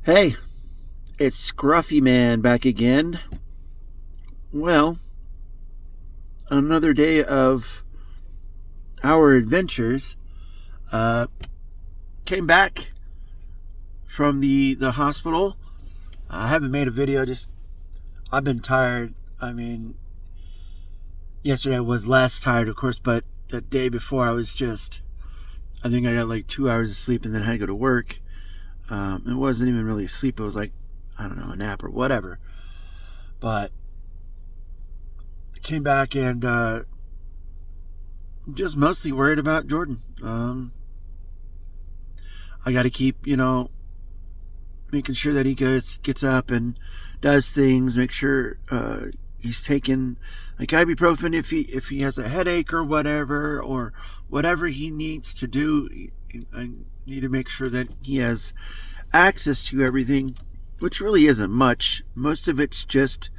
Hey, it's Scruffy Man back again. Well, another day of our adventures. Uh, Came back from the hospital. I haven't made a video. Just I've been tired. I mean, yesterday I was less tired, of course, but the day before I was just. I think I got like 2 hours of sleep and then I had to go to work. It wasn't even really sleep. It was like, I don't know, a nap or whatever. But I came back and just mostly worried about Jordan. I got to keep, making sure that he gets up and does things. Make sure he's taking like ibuprofen if he has a headache or whatever he needs to do. I need to make sure that he has access to everything, which really isn't much. Most of it's just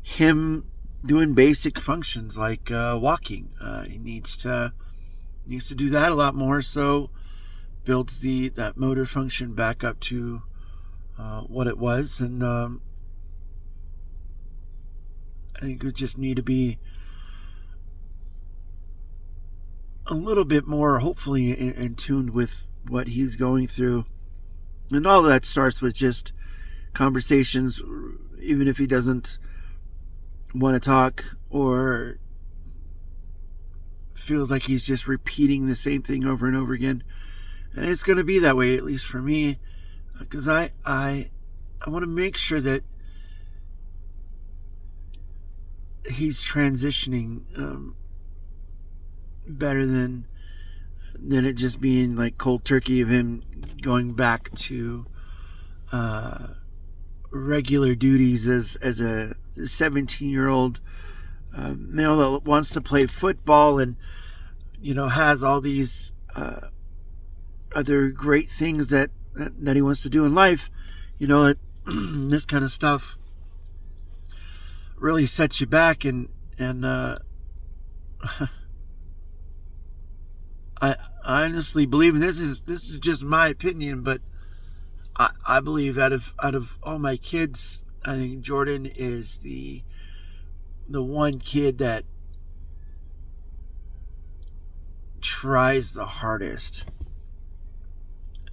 him doing basic functions like walking. He needs to do that a lot more, so builds that motor function back up to what it was. And I think we just need to be a little bit more, hopefully, in tune with what he's going through. And all of that starts with just conversations, even if he doesn't want to talk or feels like he's just repeating the same thing over and over again. And it's going to be that way, at least for me, because I want to make sure that he's transitioning better than it just being like cold turkey of him going back to regular duties as a 17-year-old male that wants to play football and has all these other great things that he wants to do in life. This kind of stuff really sets you back, and I honestly believe, and this is just my opinion, but I believe out of all my kids, I think Jordan is the one kid that tries the hardest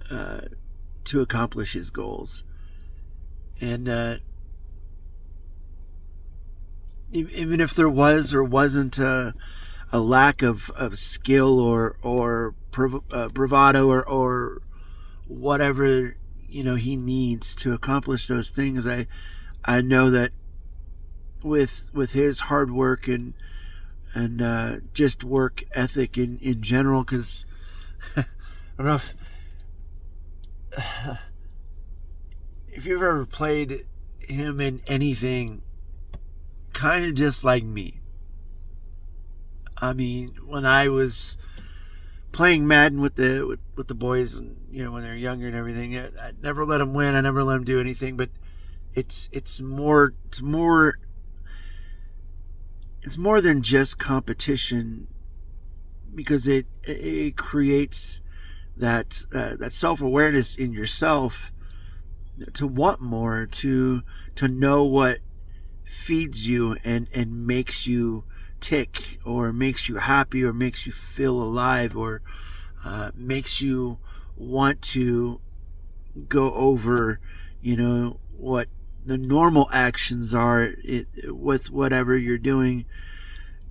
to accomplish his goals. And even if there was or wasn't a lack of skill or bravado or whatever he needs to accomplish those things, I know that with his hard work and just work ethic in general, because I don't know if you've ever played him in anything kind of just like me. I mean, when I was playing Madden with the boys, and when they're younger and everything, I never let them win. I never let them do anything. But it's more than just competition, because it creates that self-awareness in yourself to want more, to know what feeds you and makes you tick, or makes you happy, or makes you feel alive, or makes you want to go over what the normal actions are with whatever you're doing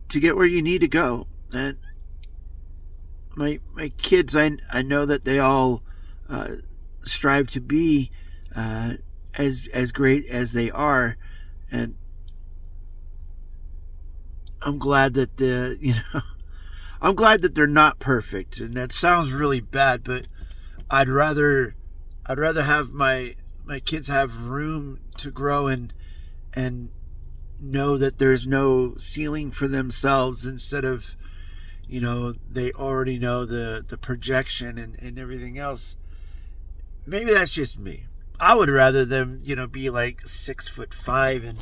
to get where you need to go. And my kids, I know that they all strive to be as great as they are, and I'm glad that I'm glad that they're not perfect. And that sounds really bad, but I'd rather have my kids have room to grow and know that there's no ceiling for themselves, instead of they already know the projection and everything else. Maybe that's just me. I would rather them be like 6'5"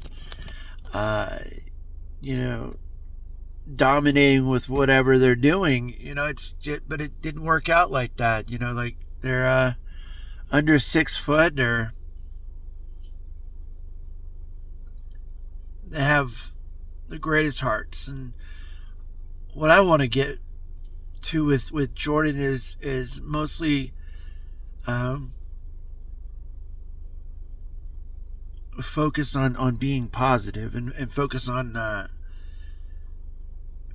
and dominating with whatever they're doing. It's just, but it didn't work out like that. Like they're under 6 foot, or they have the greatest hearts. And what I want to get to with Jordan is mostly focus on being positive, and focus on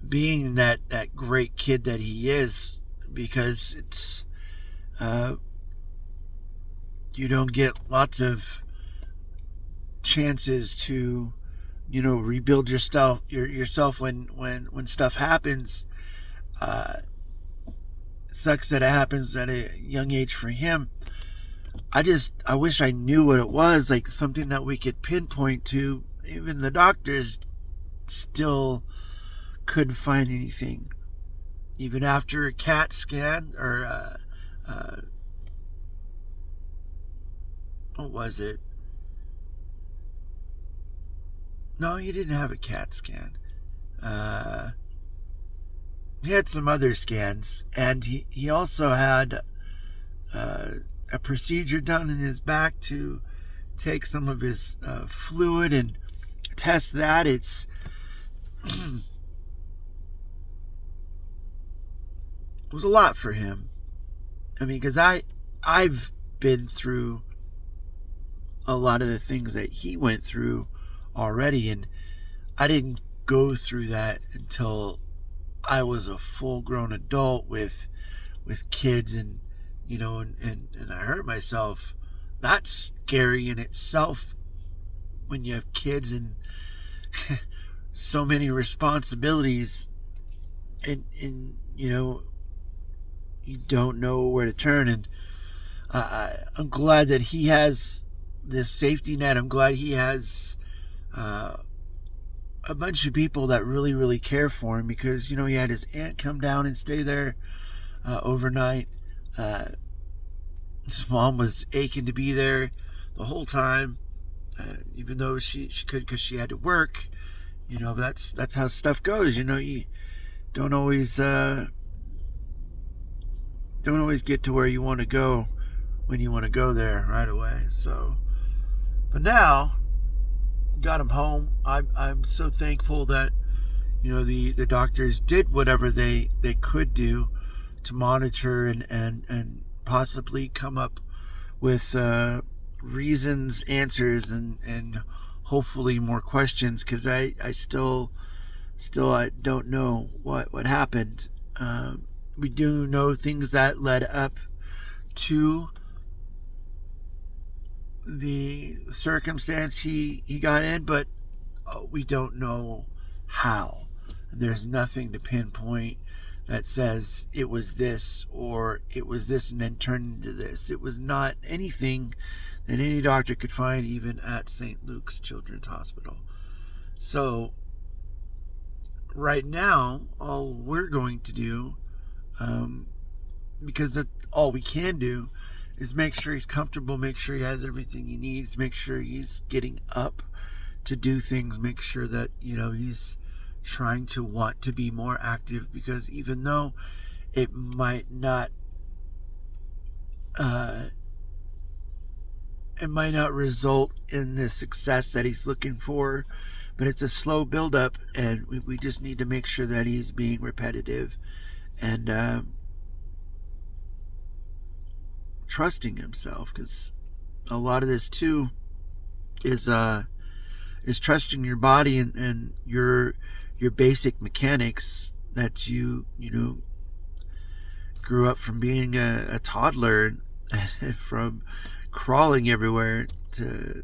being that great kid that he is, because it's you don't get lots of chances to rebuild yourself when stuff happens. It sucks that it happens at a young age for him. I wish I knew what it was, like something that we could pinpoint to. Even the doctors still couldn't find anything, even after a CAT scan, or what was it? No, he didn't have a CAT scan. He had some other scans, and he also had a procedure done in his back to take some of his fluid and test that. It was a lot for him. I mean, because I've been through a lot of the things that he went through already, and I didn't go through that until I was a full-grown adult with kids, and and I hurt myself. That's scary in itself when you have kids and so many responsibilities, and you don't know where to turn. And I'm glad that he has this safety net. I'm glad he has a bunch of people that really, really care for him, because he had his aunt come down and stay there overnight. His mom was aching to be there the whole time, even though she could, because she had to work. That's how stuff goes. You don't always get to where you want to go when you want to go there right away. So, but now got him home. I'm so thankful that the doctors did whatever they could do to monitor and possibly come up with reasons, answers, and hopefully more questions, because I still I don't know what happened. We do know things that led up to the circumstance he got in, but we don't know how. There's nothing to pinpoint that says it was this, or it was this and then turned into this. It was not anything that any doctor could find, even at St. Luke's Children's Hospital. So right now, all we're going to do, because that's all we can do, is make sure he's comfortable, make sure he has everything he needs, make sure he's getting up to do things, make sure that he's trying to want to be more active, because even though it might not result in the success that he's looking for, but it's a slow build-up, and we just need to make sure that he's being repetitive and trusting himself, because a lot of this too is trusting your body and your basic mechanics that you grew up from being a toddler, from crawling everywhere to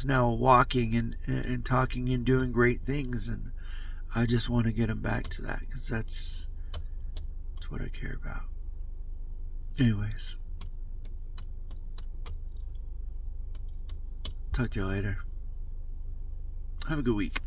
now walking and talking and doing great things. And I just want to get him back to that, because that's what I care about. Anyways, talk to you later. Have a good week.